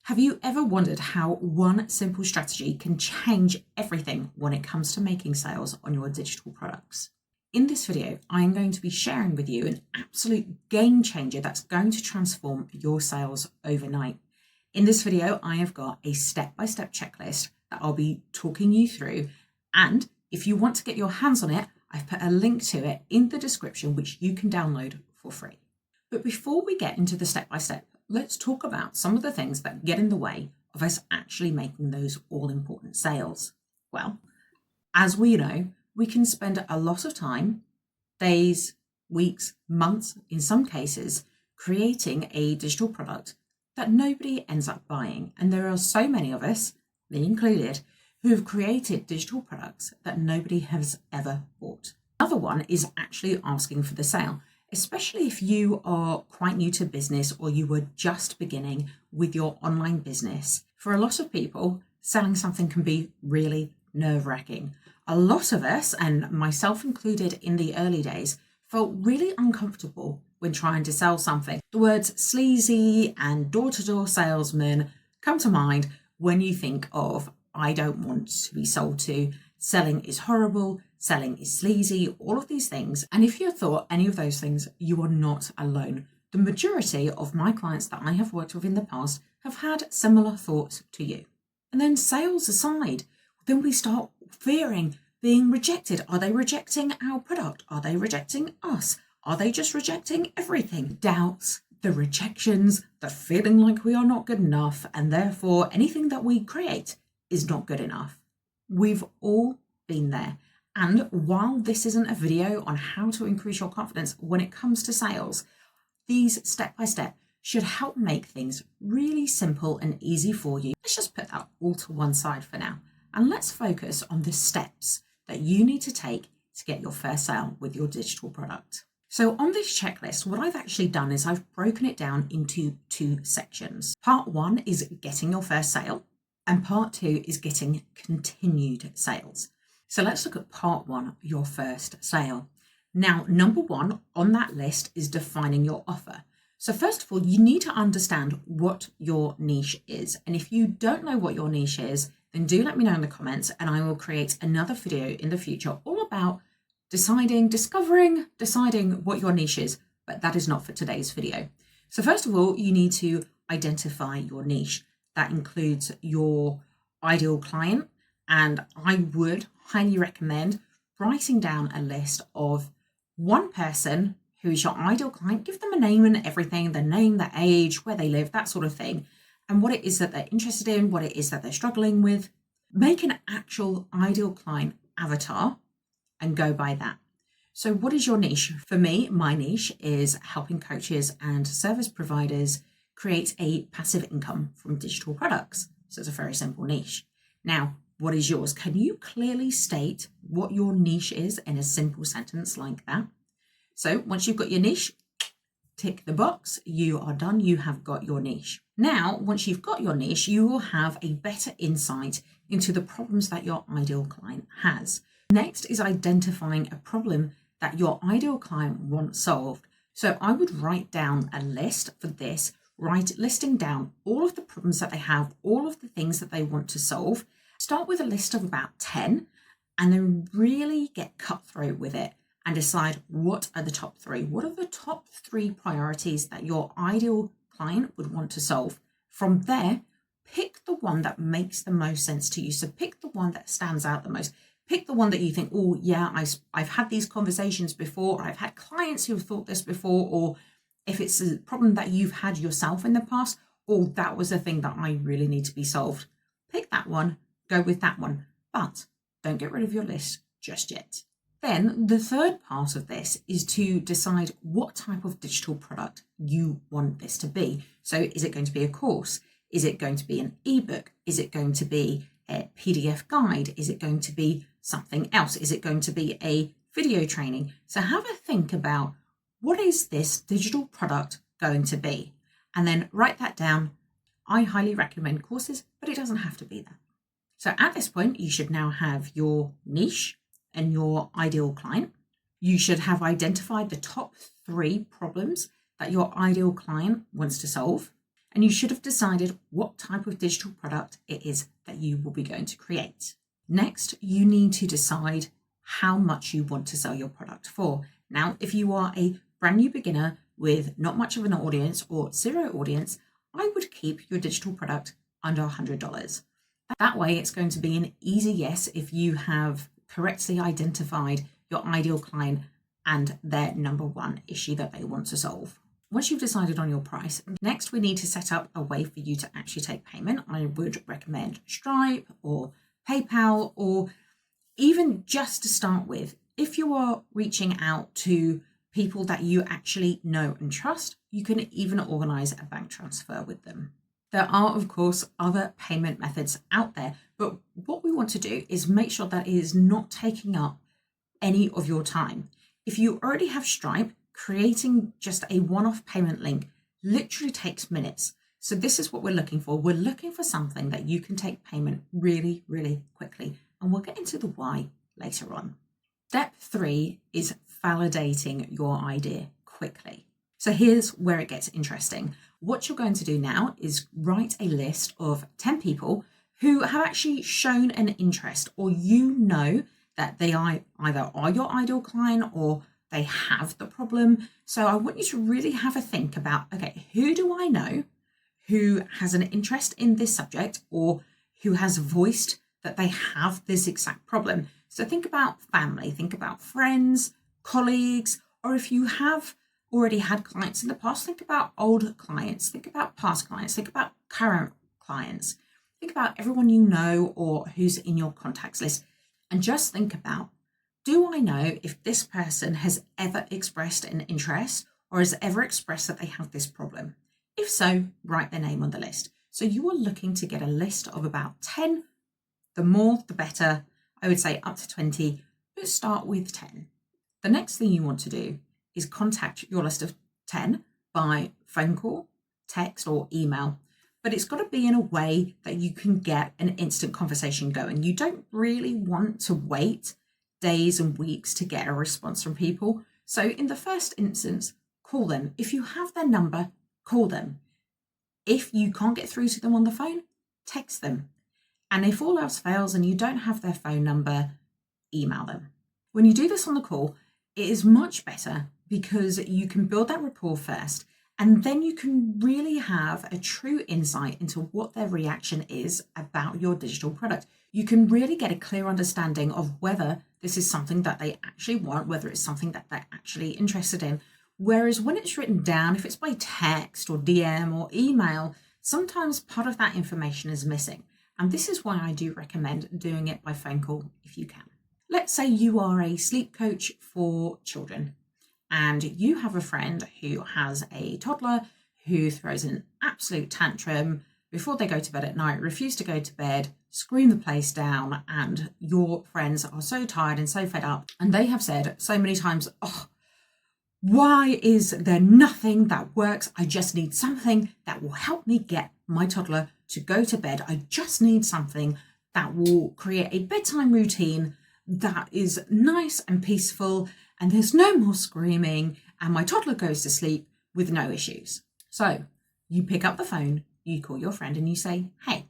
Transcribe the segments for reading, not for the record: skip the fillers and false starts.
Have you ever wondered how one simple strategy can change everything when it comes to making sales on your digital products? In this video, I am going to be sharing with you an absolute game changer that's going to transform your sales overnight. In this video, I have got a step-by-step checklist that I'll be talking you through. And if you want to get your hands on it, I've put a link to it in the description, which you can download for free. But before we get into the step-by-step, let's talk about some of the things that get in the way of us actually making those all-important sales. Well, as we know, we can spend a lot of time, days, weeks, months, in some cases, creating a digital product that nobody ends up buying. And there are so many of us, me included, who have created digital products that nobody has ever bought. Another one is actually asking for the sale, especially if you are quite new to business or you were just beginning with your online business. For a lot of people, selling something can be really nerve-wracking. A lot of us, and myself included in the early days, felt really uncomfortable when trying to sell something. The words sleazy and door-to-door salesman come to mind when you think of, I don't want to be sold to, selling is horrible, selling is sleazy, all of these things. And if you thought any of those things, you are not alone. The majority of my clients that I have worked with in the past have had similar thoughts to you. And then sales aside, then we start fearing being rejected. Are they rejecting our product? Are they rejecting us? Are they just rejecting everything? Doubts, the rejections, the feeling like we are not good enough, and therefore anything that we create is not good enough. We've all been there. And while this isn't a video on how to increase your confidence when it comes to sales, these step-by-step should help make things really simple and easy for you. Let's just put that all to one side for now. And let's focus on the steps that you need to take to get your first sale with your digital product. So on this checklist, what I've actually done is I've broken it down into two sections. Part one is getting your first sale, and part two is getting continued sales. So let's look at part one, your first sale. Now, number one on that list is defining your offer. So first of all, you need to understand what your niche is. And if you don't know what your niche is, then do let me know in the comments and I will create another video in the future all about deciding what your niche is, but that is not for today's video. So first of all, you need to identify your niche. That includes your ideal client, and I would highly recommend writing down a list of one person who is your ideal client. Give them a name and everything, their name, their age, where they live, that sort of thing, and what it is that they're interested in, what it is that they're struggling with. Make an actual ideal client avatar and go by that. So what is your niche? For me, my niche is helping coaches and service providers create a passive income from digital products. So it's a very simple niche. Now, what is yours? Can you clearly state what your niche is in a simple sentence like that? So once you've got your niche, tick the box, you are done, you have got your niche. Now, once you've got your niche, you will have a better insight into the problems that your ideal client has. Next is identifying a problem that your ideal client wants solved. So I would write down a list for this, listing down all of the problems that they have, all of the things that they want to solve. Start with a list of about 10 and then really get cutthroat with it and decide what are the top three. What are the top three priorities that your ideal client would want to solve? From there, pick the one that makes the most sense to you. So pick the one that stands out the most. Pick the one that you think, oh yeah, I've had these conversations before, or I've had clients who have thought this before, or if it's a problem that you've had yourself in the past, or that was a thing that I really need to be solved. Pick that one, go with that one, but don't get rid of your list just yet. Then the third part of this is to decide what type of digital product you want this to be. So is it going to be a course? Is it going to be an ebook? Is it going to be a PDF guide? Is it going to be something else? Is it going to be a video training? So have a think about, what is this digital product going to be? And then write that down. I highly recommend courses, but it doesn't have to be that. So at this point, you should now have your niche and your ideal client. You should have identified the top three problems that your ideal client wants to solve. and you should have decided what type of digital product it is that you will be going to create. Next, you need to decide how much you want to sell your product for. Now, if you are a brand new beginner with not much of an audience or zero audience, I would keep your digital product under $100. That way, it's going to be an easy yes if you have correctly identified your ideal client and their number one issue that they want to solve. Once you've decided on your price, next we need to set up a way for you to actually take payment. I would recommend Stripe or PayPal, or even just to start with, if you are reaching out to people that you actually know and trust, you can even organize a bank transfer with them. There are, of course, other payment methods out there, but what we want to do is make sure that it is not taking up any of your time. If you already have Stripe, creating just a one-off payment link literally takes minutes. So this is what we're looking for. We're looking for something that you can take payment really, really quickly. And we'll get into the why later on. Step 3 is validating your idea quickly. So here's where it gets interesting. What you're going to do now is write a list of 10 people who have actually shown an interest, or you know that they either are your ideal client or they have the problem. So I want you to really have a think about, okay, who do I know who has an interest in this subject or who has voiced that they have this exact problem? So think about family, think about friends, colleagues, or if you have already had clients in the past, think about old clients, think about past clients, think about current clients, think about everyone you know or who's in your contacts list, and just think about, do I know if this person has ever expressed an interest or has ever expressed that they have this problem? If so, write their name on the list. So you are looking to get a list of about 10. The more, the better. I would say up to 20, but start with 10. The next thing you want to do is contact your list of 10 by phone call, text, or email. But it's got to be in a way that you can get an instant conversation going. You don't really want to wait days and weeks to get a response from people. So in the first instance, call them. If you have their number, call them. If you can't get through to them on the phone, text them. And if all else fails and you don't have their phone number, email them. When you do this on the call, it is much better because you can build that rapport first, and then you can really have a true insight into what their reaction is about your digital product. You can really get a clear understanding of whether this is something that they actually want, whether it's something that they're actually interested in. Whereas when it's written down, if it's by text or DM or email, sometimes part of that information is missing. And this is why I do recommend doing it by phone call if you can. Let's say you are a sleep coach for children and you have a friend who has a toddler who throws an absolute tantrum before they go to bed at night, refuse to go to bed, scream the place down, and your friends are so tired and so fed up. And they have said so many times, oh, why is there nothing that works? I just need something that will help me get my toddler to go to bed. I just need something that will create a bedtime routine that is nice and peaceful, and there's no more screaming, and my toddler goes to sleep with no issues. So you pick up the phone, you call your friend and you say, hey,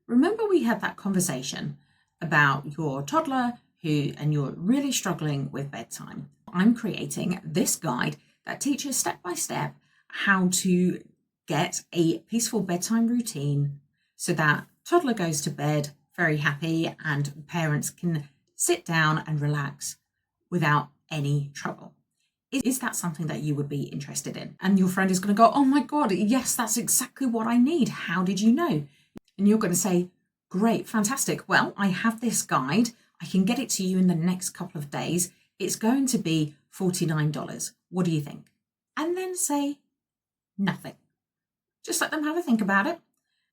remember we had that conversation about your toddler and you're really struggling with bedtime. I'm creating this guide that teaches step by step how to get a peaceful bedtime routine so that toddler goes to bed very happy and parents can sit down and relax without any trouble. Is that something that you would be interested in? And your friend is going to go, oh my God, yes, that's exactly what I need. How did you know? And you're going to say, great, fantastic. Well, I have this guide. I can get it to you in the next couple of days. It's going to be $49. What do you think? And then say nothing. Just let them have a think about it.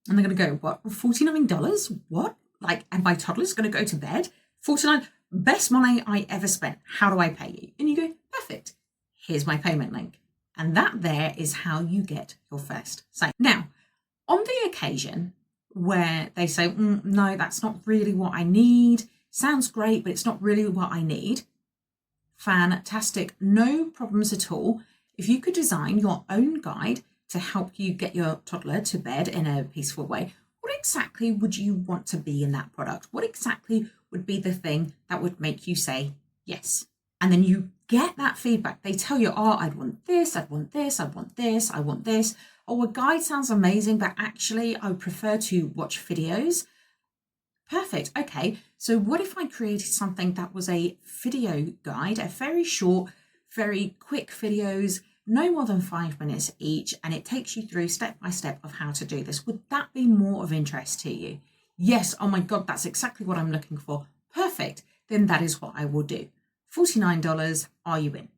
And they're going to go, what, $49? What? Like, and my toddler's going to go to bed? $49, best money I ever spent. How do I pay you? And you go, perfect. Here's my payment link. And that there is how you get your first sale. Now, on the occasion where they say, no, that's not really what I need. Sounds great, but it's not really what I need. Fantastic. No problems at all. If you could design your own guide to help you get your toddler to bed in a peaceful way, what exactly would you want to be in that product? What exactly would be the thing that would make you say yes? And then you get that feedback. They tell you, oh, I'd want this, I'd want this, I'd want this, I want this. Oh, a guide sounds amazing, but actually I would prefer to watch videos. Perfect. Okay. So what if I created something that was a video guide, a very short, very quick videos, no more than 5 minutes each, and it takes you through step by step of how to do this? Would that be more of interest to you? Yes. Oh my God, that's exactly what I'm looking for. Perfect. Then that is what I will do. $49. Are you in?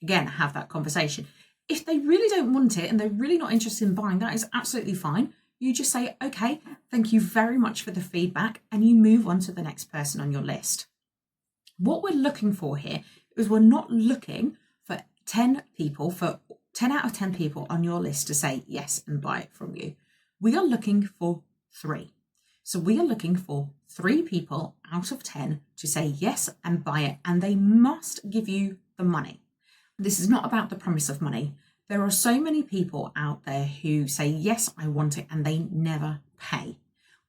Again, have that conversation. If they really don't want it and they're really not interested in buying, that is absolutely fine. You just say, okay, thank you very much for the feedback, and you move on to the next person on your list. What we're looking for here is we're not looking for 10 people, for 10 out of 10 people on your list to say yes and buy it from you. We are looking for 3. So we are looking for 3 people out of 10 to say yes and buy it, and they must give you the money. This is not about the promise of money. There are so many people out there who say, yes, I want it, and they never pay.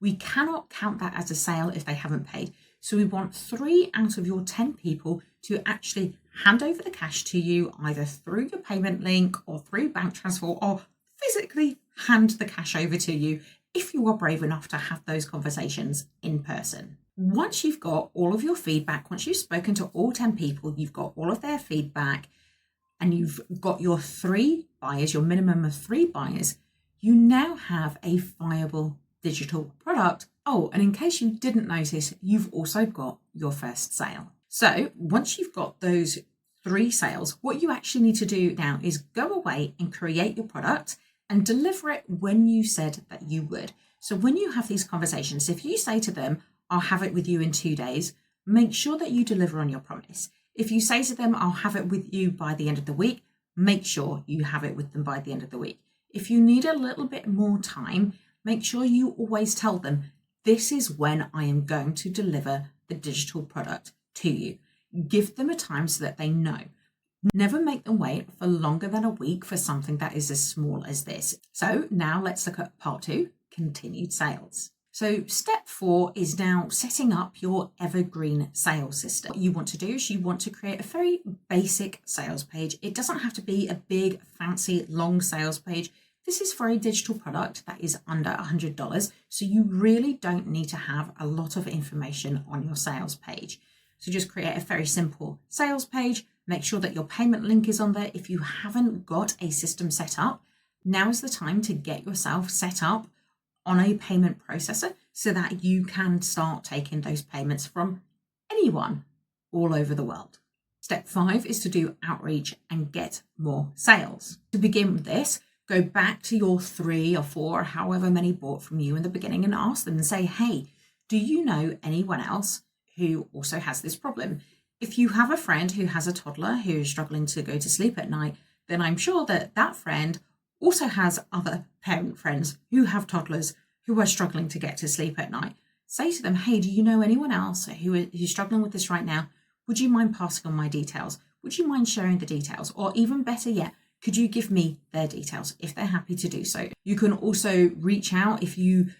We cannot count that as a sale if they haven't paid. So we want 3 out of your 10 people to actually hand over the cash to you, either through your payment link or through bank transfer, or physically hand the cash over to you if you are brave enough to have those conversations in person. Once you've got all of your feedback, once you've spoken to all 10 people, you've got all of their feedback, and you've got your 3 buyers, your minimum of 3 buyers, you now have a viable digital product. Oh, and in case you didn't notice, you've also got your first sale. So once you've got those 3 sales, what you actually need to do now is go away and create your product and deliver it when you said that you would. So when you have these conversations, if you say to them, I'll have it with you in 2 days, make sure that you deliver on your promise. If you say to them, I'll have it with you by the end of the week, make sure you have it with them by the end of the week. If you need a little bit more time, make sure you always tell them, this is when I am going to deliver the digital product to you. Give them a time so that they know. Never make them wait for longer than a week for something that is as small as this. So now let's look at part 2, continued sales. So step 4 is now setting up your evergreen sales system. What you want to do is you want to create a very basic sales page. It doesn't have to be a big, fancy, long sales page. This is for a digital product that is under $100. So you really don't need to have a lot of information on your sales page. So just create a very simple sales page. Make sure that your payment link is on there. If you haven't got a system set up, now is the time to get yourself set up on a payment processor so that you can start taking those payments from anyone all over the world. Step 5 is to do outreach and get more sales. To begin with this, go back to your 3 or 4 or however many bought from you in the beginning and ask them and say, hey, do you know anyone else who also has this problem? If you have a friend who has a toddler who is struggling to go to sleep at night, then I'm sure that that friend also has other parent friends who have toddlers who are struggling to get to sleep at night. Say to them, hey, do you know anyone else who's struggling with this right now? Would you mind passing on my details? Would you mind sharing the details? Or even better yet, could you give me their details if they're happy to do so? You can also reach out. If you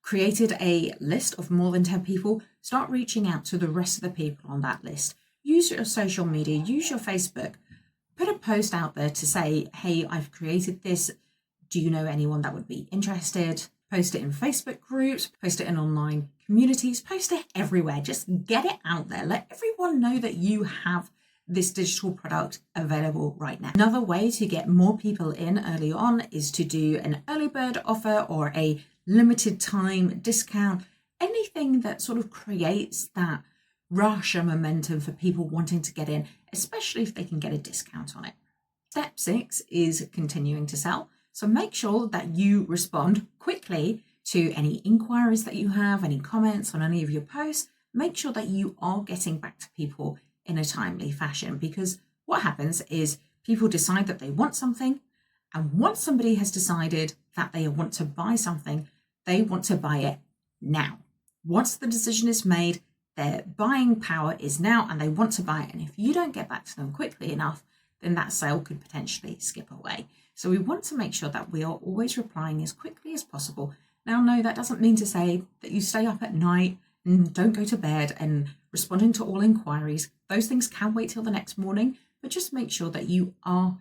created a list of more than 10 people, start reaching out to the rest of the people on that list. Use your social media, use your Facebook. Put a post out there to say, hey, I've created this. Do you know anyone that would be interested? Post it in Facebook groups, post it in online communities, post it everywhere. Just get it out there. Let everyone know that you have this digital product available right now. Another way to get more people in early on is to do an early bird offer or a limited time discount, anything that sort of creates that rush and momentum for people wanting to get in, especially if they can get a discount on it. Step 6 is continuing to sell. So make sure that you respond quickly to any inquiries that you have, any comments on any of your posts. Make sure that you are getting back to people in a timely fashion, because what happens is people decide that they want something, and once somebody has decided that they want to buy something, they want to buy it now. Once the decision is made, their buying power is now and they want to buy it. And if you don't get back to them quickly enough, then that sale could potentially skip away. So we want to make sure that we are always replying as quickly as possible. Now, no, that doesn't mean to say that you stay up at night and don't go to bed and responding to all inquiries. Those things can wait till the next morning, but just make sure that you are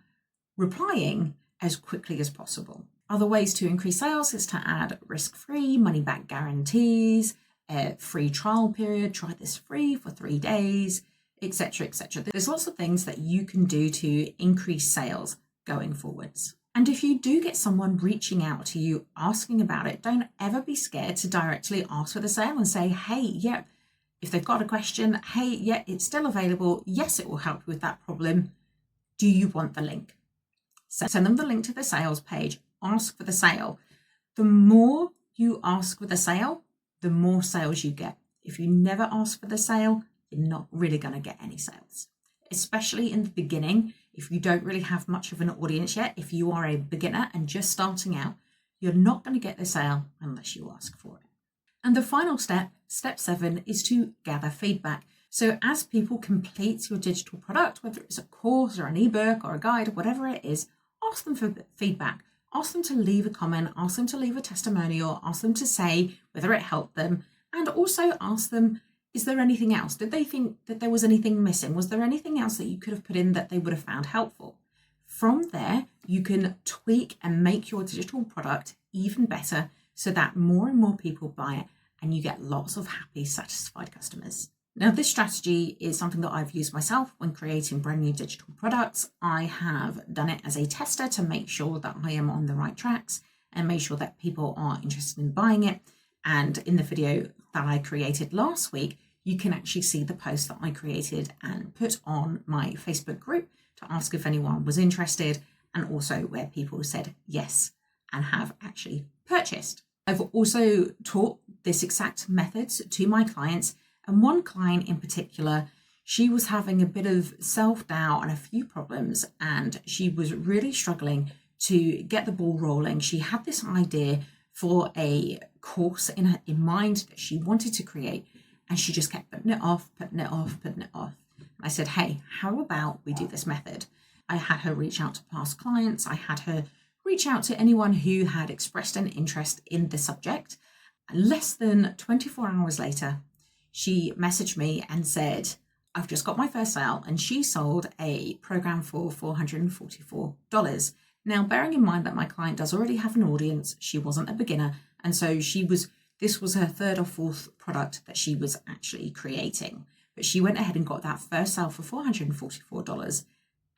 replying as quickly as possible. Other ways to increase sales is to add risk-free, money-back guarantees, a free trial period, try this free for 3 days, etc., etc. There's lots of things that you can do to increase sales going forwards. And if you do get someone reaching out to you asking about it, don't ever be scared to directly ask for the sale and say, hey, yeah, if they've got a question, hey, yeah, it's still available. Yes, it will help with that problem. Do you want the link? Send them the link to the sales page, ask for the sale. The more you ask for the sale, the more sales you get. If you never ask for the sale, you're not really going to get any sales, especially in the beginning. If you don't really have much of an audience yet, if you are a beginner and just starting out, you're not going to get the sale unless you ask for it. And the final step, step 7, is to gather feedback. So as people complete your digital product, whether it's a course or an ebook or a guide, whatever it is, ask them for feedback. Ask them to leave a comment, ask them to leave a testimonial, ask them to say whether it helped them, and also ask them, is there anything else? Did they think that there was anything missing? Was there anything else that you could have put in that they would have found helpful? From there, you can tweak and make your digital product even better so that more and more people buy it and you get lots of happy, satisfied customers. Now, this strategy is something that I've used myself when creating brand new digital products. I have done it as a tester to make sure that I am on the right tracks and make sure that people are interested in buying it. And in the video that I created last week, you can actually see the post that I created and put on my Facebook group to ask if anyone was interested, and also where people said yes and have actually purchased. I've also taught this exact methods to my clients, and one client in particular, she was having a bit of self-doubt and a few problems, and she was really struggling to get the ball rolling. She had this idea for a course in mind that she wanted to create, and she just kept putting it off. And I said, hey, how about we do this method? I had her reach out to past clients. I had her reach out to anyone who had expressed an interest in the subject. Less than 24 hours later, she messaged me and said, I've just got my first sale, and she sold a program for $444. Now, bearing in mind that my client does already have an audience, she wasn't a beginner, and so this was her 3rd or 4th product that she was actually creating. But she went ahead and got that first sale for $444.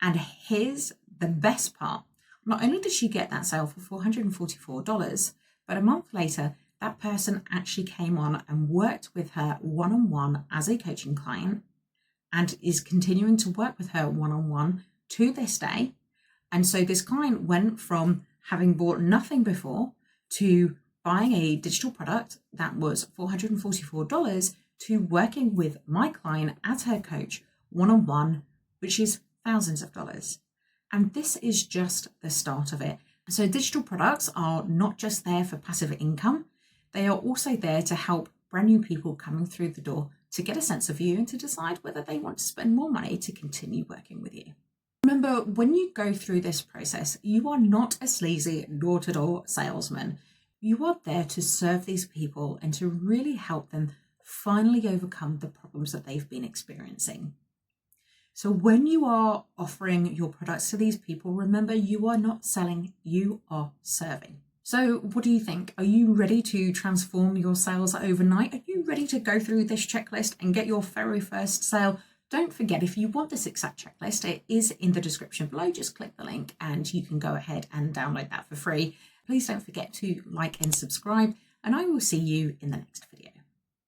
And here's the best part. Not only did she get that sale for $444, but a month later, that person actually came on and worked with her one-on-one as a coaching client and is continuing to work with her one-on-one to this day. And so this client went from having bought nothing before to buying a digital product that was $444 to working with my client as her coach one-on-one, which is thousands of dollars. And this is just the start of it. So digital products are not just there for passive income. They are also there to help brand new people coming through the door to get a sense of you and to decide whether they want to spend more money to continue working with you. Remember, when you go through this process, you are not a sleazy door-to-door salesman. You are there to serve these people and to really help them finally overcome the problems that they've been experiencing. So when you are offering your products to these people, remember, you are not selling, you are serving. So what do you think? Are you ready to transform your sales overnight? Are you ready to go through this checklist and get your very first sale? Don't forget, if you want this exact checklist, it is in the description below. Just click the link and you can go ahead and download that for free. Please don't forget to like and subscribe, and I will see you in the next video.